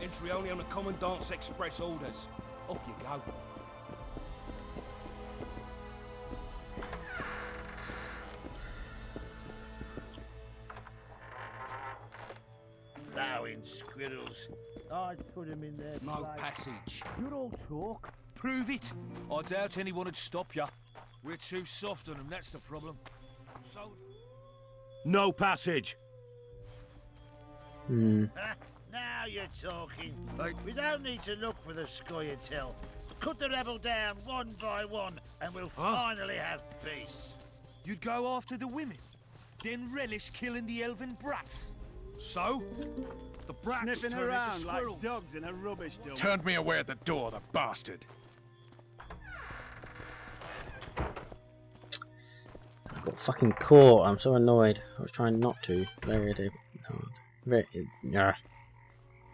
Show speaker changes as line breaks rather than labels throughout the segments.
Entry only on the Commandant's express orders. Off you go.
Bowing squirrels. I'd put him in there.
No passage.
You're all talk.
Prove it. I doubt anyone would stop you. We're too soft on them, that's the problem. So...
No passage.
Now you're talking. We don't need to look for the Scoia'tael. Cut the rebel down one by one, and we'll finally have peace.
You'd go after the women, then relish killing the elven brats. So? The brats
Sniffing
turn into
around like
squirrels.
dogs in a rubbish dump.
Turned me away at the door, the bastard.
I got fucking caught. I'm so annoyed. I was trying not to. Yeah.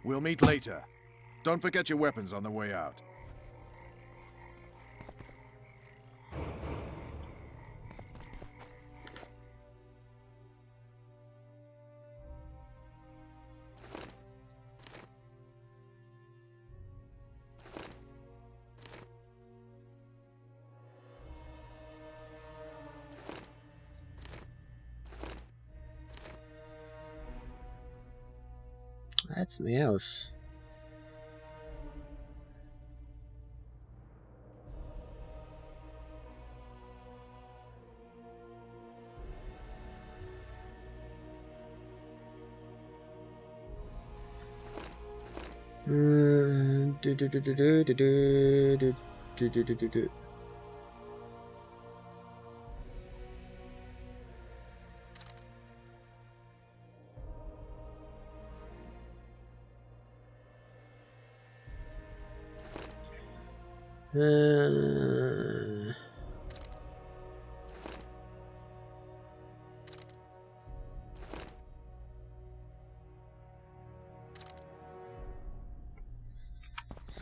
We'll meet later. Don't forget your weapons on the way out.
That's something else.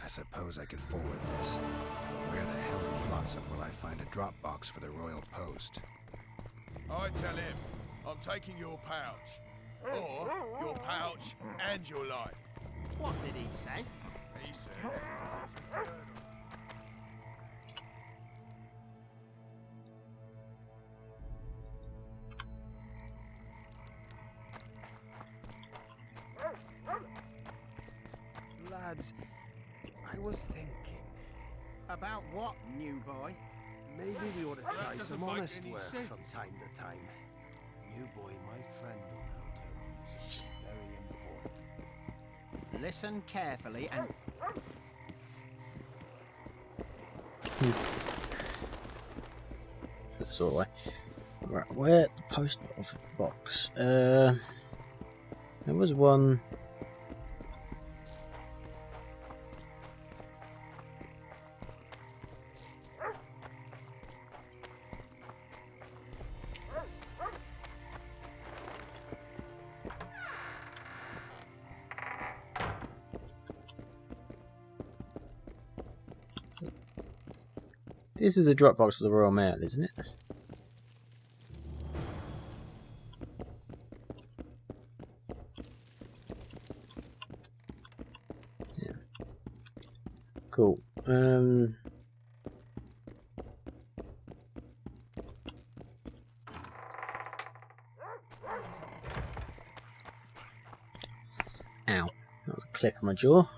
I suppose I could forward this. But where the hell in Flotsam will I find a drop box for the royal post?
I tell him, I'm taking your pouch. Or your pouch and your life.
What did he say?
He said...
Lads, I was thinking.
About what, new boy?
Maybe we ought to try
doesn't
some
make
honest
any
work
sense.
from time to time. New boy, my friend will tell you something very important.
Listen carefully and...
Sort of way. Right, where the post office box? There was one. This is a drop box for the Royal Mail, isn't it? Yeah. Cool. Ow. That was a click on my jaw.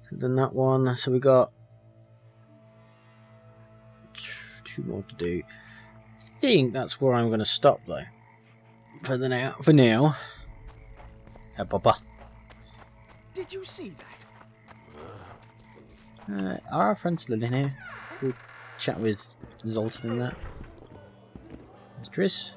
So done that one. So we got 2 more to do. I think that's where I'm going to stop though. For now. Hey, Papa.
Did you see that?
Are our friends still in here? We'll chat with Zoltan and that. There's Triss.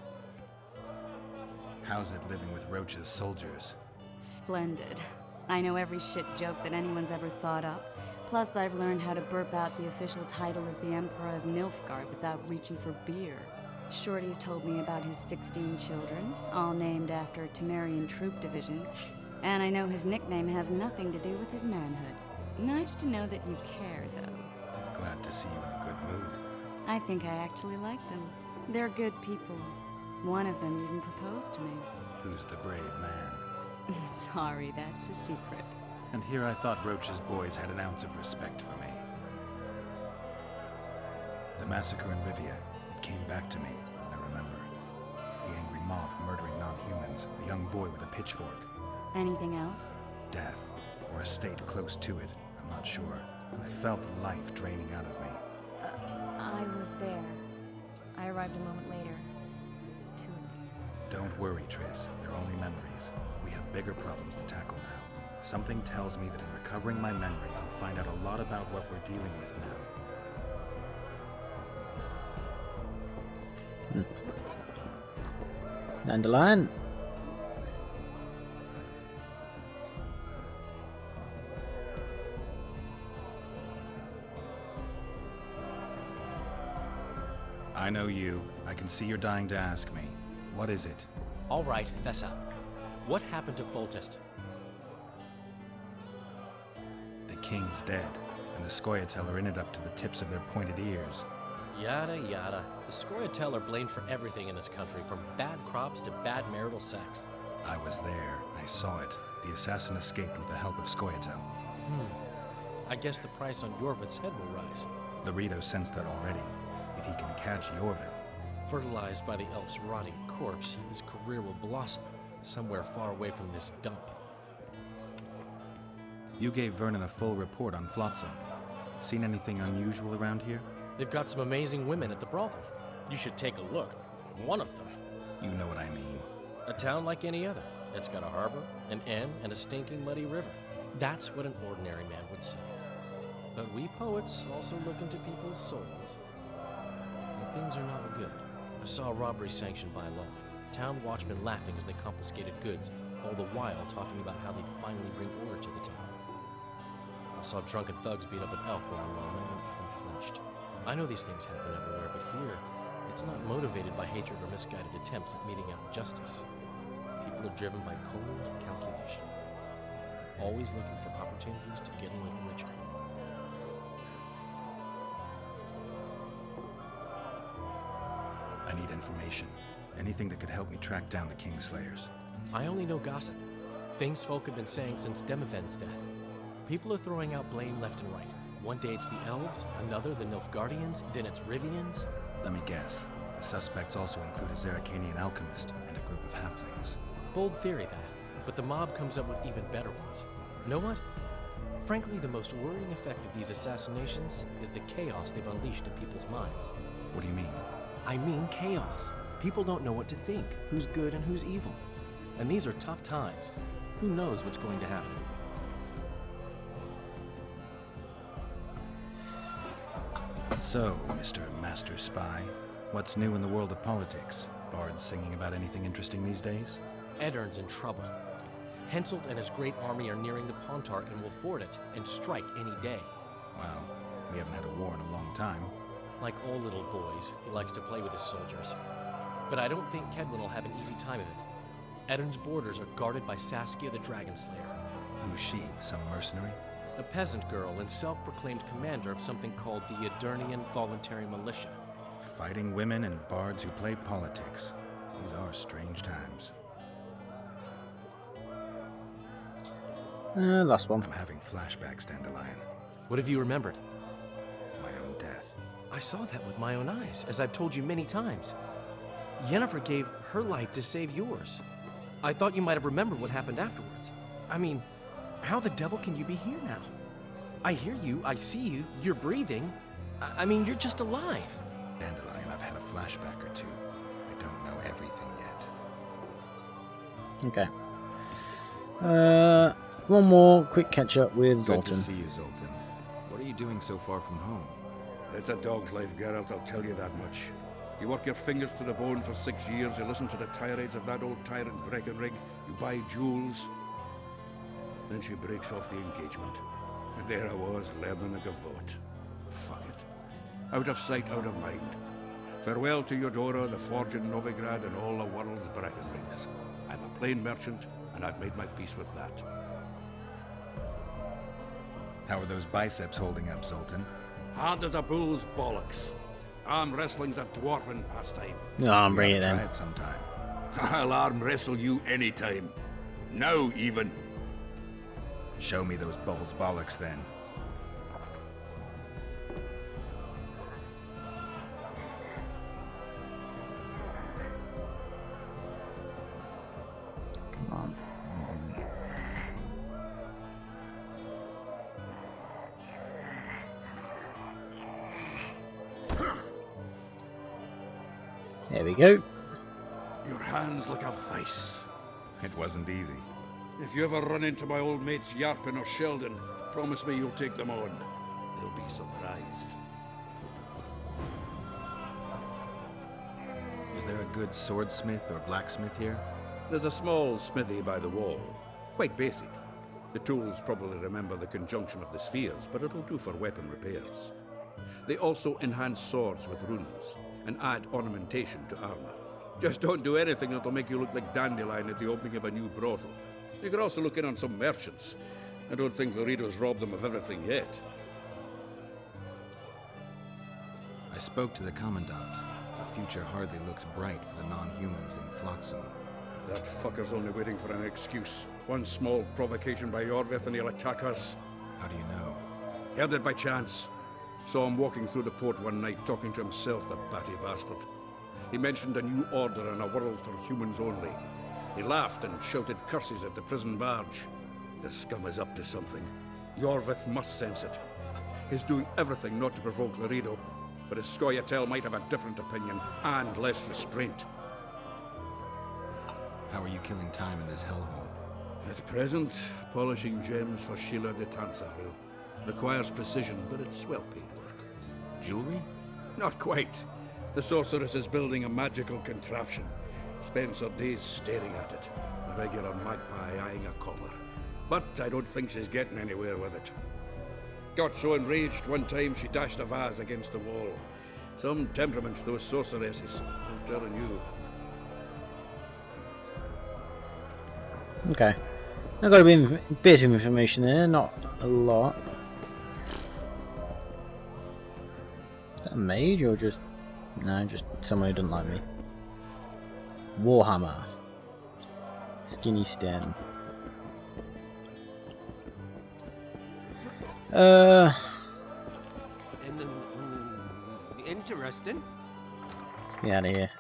How's it living with Roach's soldiers?
Splendid. I know every shit joke that anyone's ever thought up. Plus, I've learned how to burp out the official title of the Emperor of Nilfgaard without reaching for beer. Shorty's told me about his 16 children, all named after Temerian troop divisions. And I know his nickname has nothing to do with his manhood. Nice to know that you care, though.
Glad to see you in a good mood.
I think I actually like them. They're good people. One of them even proposed to me.
Who's the brave man?
Sorry, that's a secret.
And here I thought Roach's boys had an ounce of respect for me. The massacre in Rivia, it came back to me, I remember. The angry mob murdering non-humans, a young boy with a pitchfork.
Anything else?
Death, or a state close to it, I'm not sure. I felt life draining out of me.
I was there. I arrived a moment later. Too late.
Don't worry, Triss. They're only memories. We have bigger problems to tackle now. Something tells me that in recovering my memory, I'll find out a lot about what we're dealing with now.
Dandelion.
I know you. I can see you're dying to ask me. What is it?
All right, fess up. What happened to Foltest?
The king's dead, and the Scoia'tael are in it up to the tips of their pointed ears.
Yada yada. The Scoia'tael are blamed for everything in this country, from bad crops to bad marital sex.
I was there. I saw it. The assassin escaped with the help of Scoia'tael.
I guess the price on Yorvith's head will rise.
Loredo sensed that already. If he can catch Yorvith,
Fertilized by the elf's rotting corpse, his career will blossom somewhere far away from this dump.
you gave Vernon a full report on Flotsam. Seen anything unusual around here?
They've got some amazing women at the brothel. You should take a look. One of them.
You know what I mean.
A town like any other. It's got a harbor, an inn, and a stinking muddy river. That's what an ordinary man would say. But we poets also look into people's souls. And things are not good. I saw a robbery sanctioned by law. Town watchmen laughing as they confiscated goods, all the while talking about how they'd finally bring order to the town. I saw drunken thugs beat up an elf while no one even flinched. I know these things happen everywhere, but here, it's not motivated by hatred or misguided attempts at meting out justice. People are driven by cold calculation, always looking for opportunities to get a little richer.
I need information. Anything that could help me track down the Kingslayers.
I only know gossip. Things folk have been saying since Demiven's death. People are throwing out blame left and right. One day it's the elves, another the Nilfgaardians, then it's Rivians.
Let me guess. The suspects also include a Zerrikanian alchemist and a group of halflings.
Bold theory, that. But the mob comes up with even better ones. Know what? Frankly, the most worrying effect of these assassinations is the chaos they've unleashed in people's minds.
What do you mean?
I mean chaos. People don't know what to think, who's good and who's evil. And these are tough times. Who knows what's going to happen?
So, Mr. Master Spy, what's new in the world of politics? Bards singing about anything interesting these days?
Eddern's in trouble. Henselt and his great army are nearing the Pontarch and will ford it and strike any day.
Well, we haven't had a war in a long time.
Like all little boys, he likes to play with his soldiers. But I don't think Kedwin will have an easy time of it. Eddern's borders are guarded by Saskia the Dragon Slayer.
Who's she? Some mercenary?
A peasant girl and self-proclaimed commander of something called the Edirnian Voluntary Militia.
Fighting women and bards who play politics. These are strange times.
Last one.
I'm having flashbacks, Dandelion.
What have you remembered?
My own death.
I saw that with my own eyes, as I've told you many times. Yennefer gave her life to save yours. I thought you might have remembered what happened afterwards. I mean, how the devil can you be here now? I hear you, I see you, you're breathing. I mean, you're just alive.
Dandelion, I've had a flashback or two. I don't know everything yet.
Okay. One more quick catch up with
Good
Zoltan.
to see you, Zoltan. What are you doing so far from home?
It's a dog's life, Geralt, I'll tell you that much. You work your fingers to the bone for 6 years, you listen to the tirades of that old tyrant Breckenrig, you buy jewels. Then she breaks off the engagement. And there I was, learning a gavotte. Fuck it. Out of sight, out of mind. Farewell to Eudora, the forge in Novigrad, and all the world's Breckenrigs. I'm a plain merchant, and I've made my peace with that.
How are those biceps holding up, Zoltan?
Hard as a bull's bollocks. Arm wrestling's a dwarven pastime.
No, I'm
We
bringing it
ought to
then.
try it sometime.
I'll arm wrestle you anytime. Now, even.
Show me those bulls bollocks then.
Come on. There we go.
Your hands like a vice.
It wasn't easy.
If you ever run into my old mates Yarpin or Sheldon, promise me you'll take them on. They'll be surprised.
Is there a good swordsmith or blacksmith here?
There's a small smithy by the wall. Quite basic. The tools probably remember the conjunction of the spheres, but it'll do for weapon repairs. They also enhance swords with runes and add ornamentation to armor. Just don't do anything that'll make you look like Dandelion at the opening of a new brothel. You could also look in on some merchants. I don't think Laredo's robbed them of everything yet.
I spoke to the Commandant. The future hardly looks bright for the non-humans in Flotsam.
That fucker's only waiting for an excuse. One small provocation by Yorvith and he'll attack us.
How do you know?
Heard it by chance. Saw him walking through the port one night talking to himself, the batty bastard. He mentioned a new order and a world for humans only. He laughed and shouted curses at the prison barge. The scum is up to something. Yorvith must sense it. He's doing everything not to provoke Laredo, but his Scoia'tael might have a different opinion and less restraint.
How are you killing time in this hellhole?
At present, polishing gems for Sheila de Tanserville. Requires precision, but it's well-paid work.
Jewelry?
Not quite. The sorceress is building a magical contraption. Spends her days staring at it. A regular magpie eyeing a copper. But I don't think she's getting anywhere with it. Got so enraged one time she dashed a vase against the wall. Some temperament, those sorceresses. I'm telling you.
Okay. I've got a bit of information there, not a lot. Is that a mage or just... No, just someone who doesn't like me. Warhammer. Skinny stem.
Interesting.
Let's get out of here.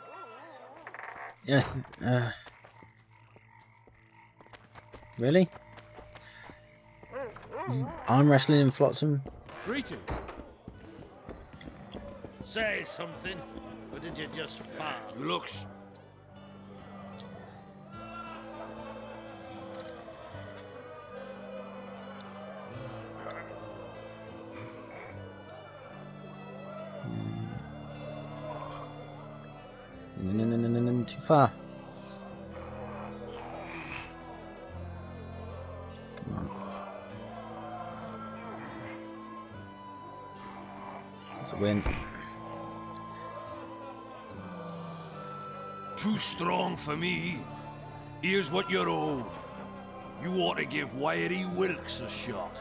Yes. Really? I'm wrestling in Flotsam.
Greetings.
Say something, or did you just fart?
You look
No, too far. Come on. That's a win.
Too strong for me. Here's what you're owed. You ought to give Wiry Wilkes a shot.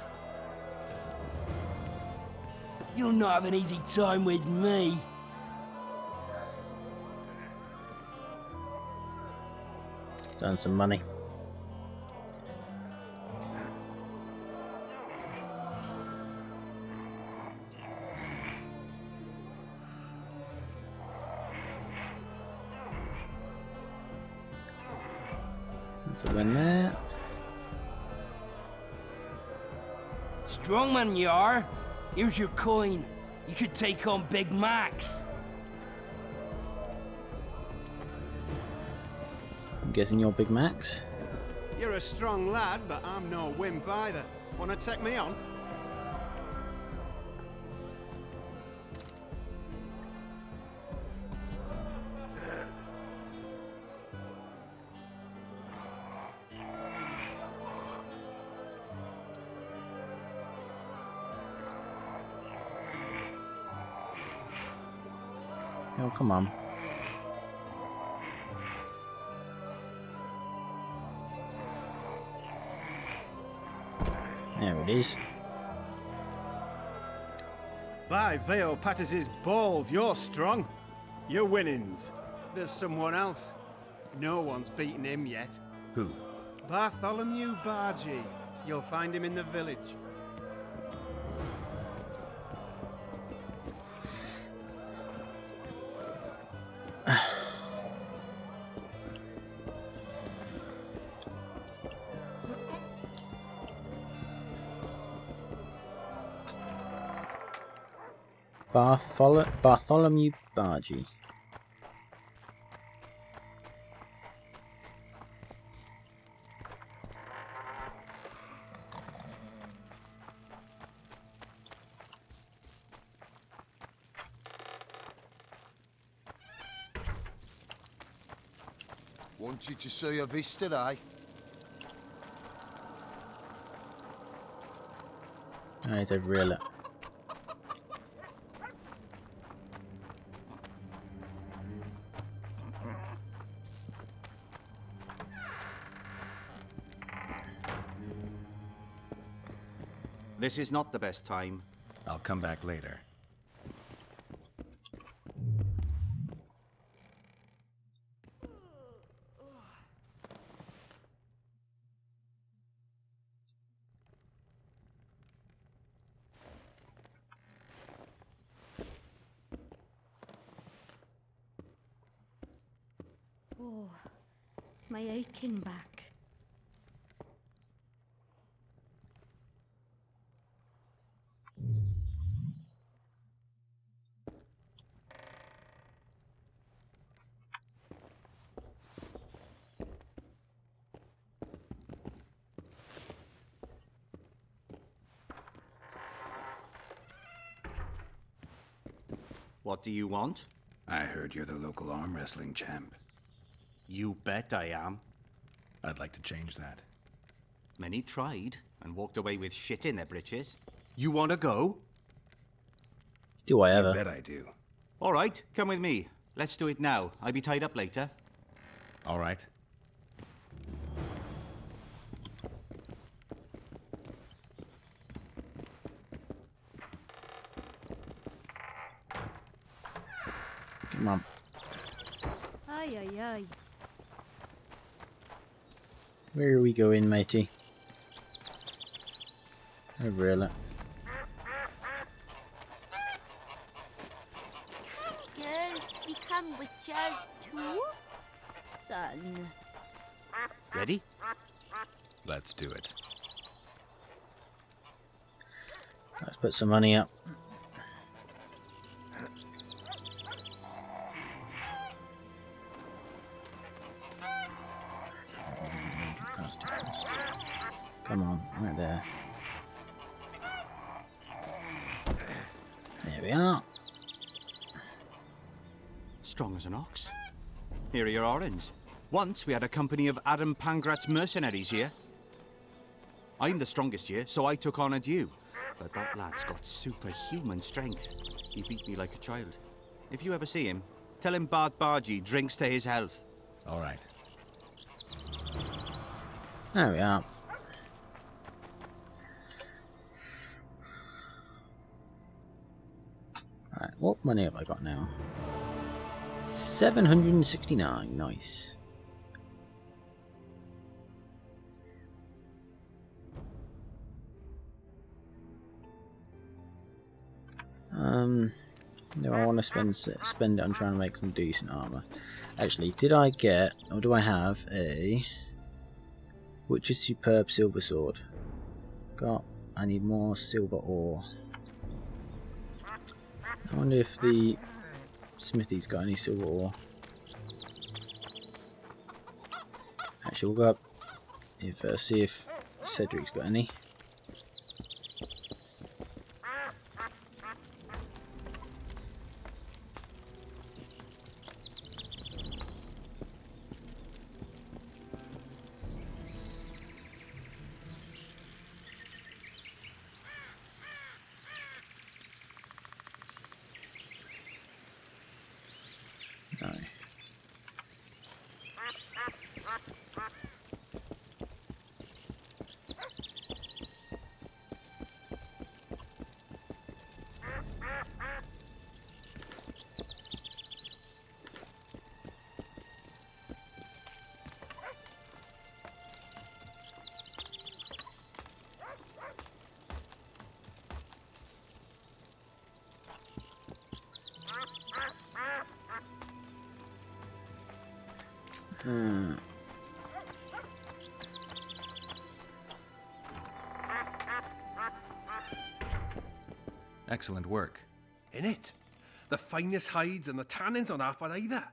You'll not have an easy time with me.
Let's earn some money. That's a win there.
Strong man you are. Here's your coin. You should take on Big Max.
I'm guessing you're Big Max.
You're a strong lad, but I'm no wimp either. Wanna take me on?
Oh, come on. There it is.
By Veo Pattis's balls, you're strong. You're winnings. There's someone else. No one's beaten him yet.
Who?
Bartholomew Bargy. You'll find him in the village.
Bartholomew Bargy.
Wanted to see a vis today.
Oh, it's over here, look.
This is not the best time.
I'll come back later.
Oh, my aching back.
What do you want?
I heard you're the local arm wrestling champ.
You bet I am.
I'd like to change that.
Many tried and walked away with shit in their britches. You want to go?
Do I ever?
You bet I do.
All right, come with me. Let's do it now. I'll be tied up later.
All right.
Come on.
Ay, ay, ay.
Where are we going, matey? Oh, really?
Girls become witches too? Son.
Ready?
Let's do it.
Let's put some money up. Come on, right there. There we are.
Strong as an ox. Here are your orange. Once we had a company of Adam Pangrat's mercenaries here. I'm the strongest here, so I took on a due. But that lad's got superhuman strength. He beat me like a child. If you ever see him, tell him Bart Bargy drinks to his health.
All right.
There we are. Right, what money have I got now? 769, nice. No, I want to spend it on trying to make some decent armor. Actually, did I get, or do I have a Witcher's Superb Silver Sword? I need more silver ore. I wonder if the smithy's got any silver ore. Actually, we'll go up, see if Cedric's got any. No.
Excellent work.
In it. The finest hides and the tannins on half by either.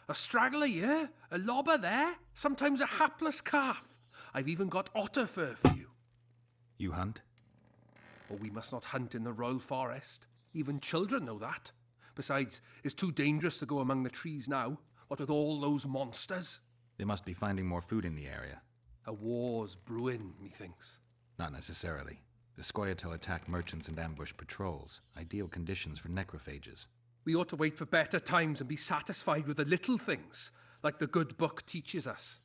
A straggler here, a lobber there, sometimes a hapless calf. I've even got otter fur for you.
You hunt?
Oh, we must not hunt in the royal forest. Even children know that. Besides, it's too dangerous to go among the trees now, what with all those monsters.
They must be finding more food in the area.
A war's brewing, methinks.
Not necessarily. The Scoia'tael attack merchants and ambush patrols. Ideal conditions for necrophages.
We ought to wait for better times and be satisfied with the little things, like the good book teaches us.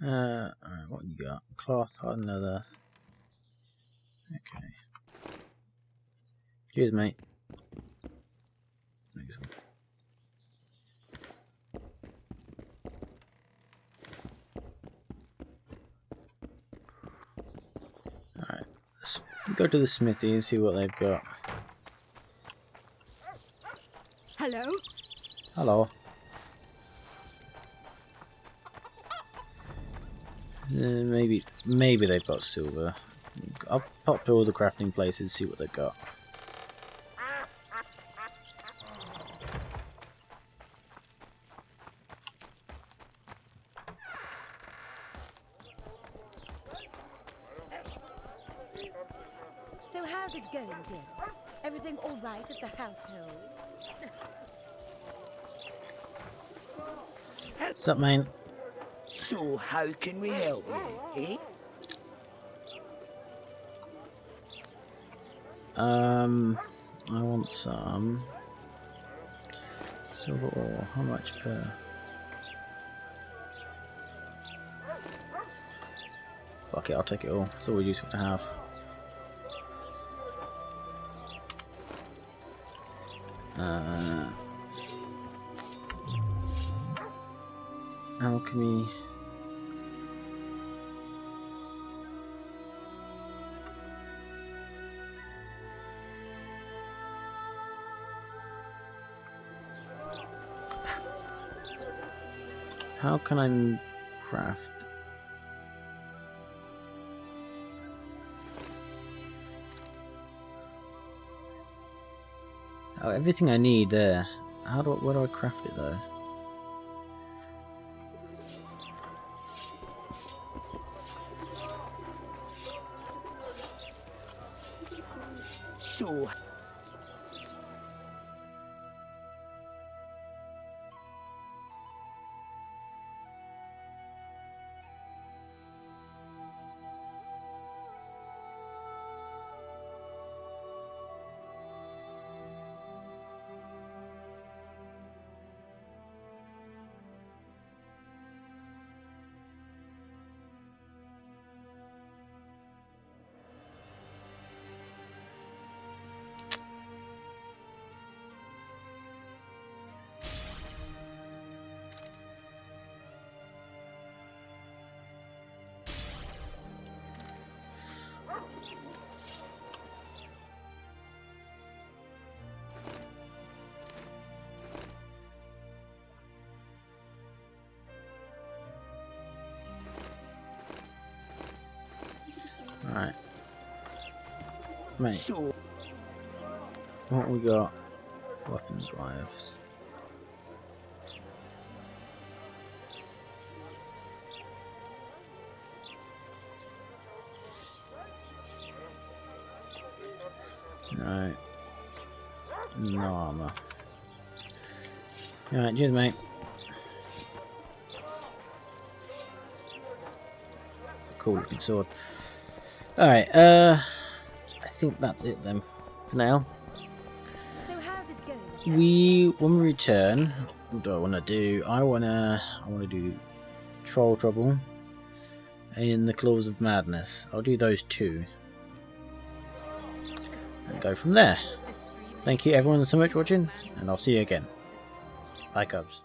Alright, what you got? Cloth, hard leather. Okay. Cheers, mate. Excellent. Alright, let's go to the smithy and see what they've got.
Hello?
Hello. Maybe they've got silver. I'll pop to all the crafting places and see what they've got.
So how's it going, dear? Everything all right at the household?
What's up, man?
So how can we help you, eh?
I want some silver ore. How much per? Fuck it, I'll take it all. It's always useful to have. Alchemy. How can I craft? Oh, everything I need there. Where do I craft it though?
So
Alright. Mate. What we got? Weapons drives. No. No armor. Alright, cheers mate. It's a cool looking sword. Alright, I think that's it then for now.
So how's it going?
When we return, what do I want to do? I want to do Troll Trouble and the Claws of Madness. I'll do those two and go from there. Thank you everyone so much for watching, and I'll see you again. Bye, Cubs.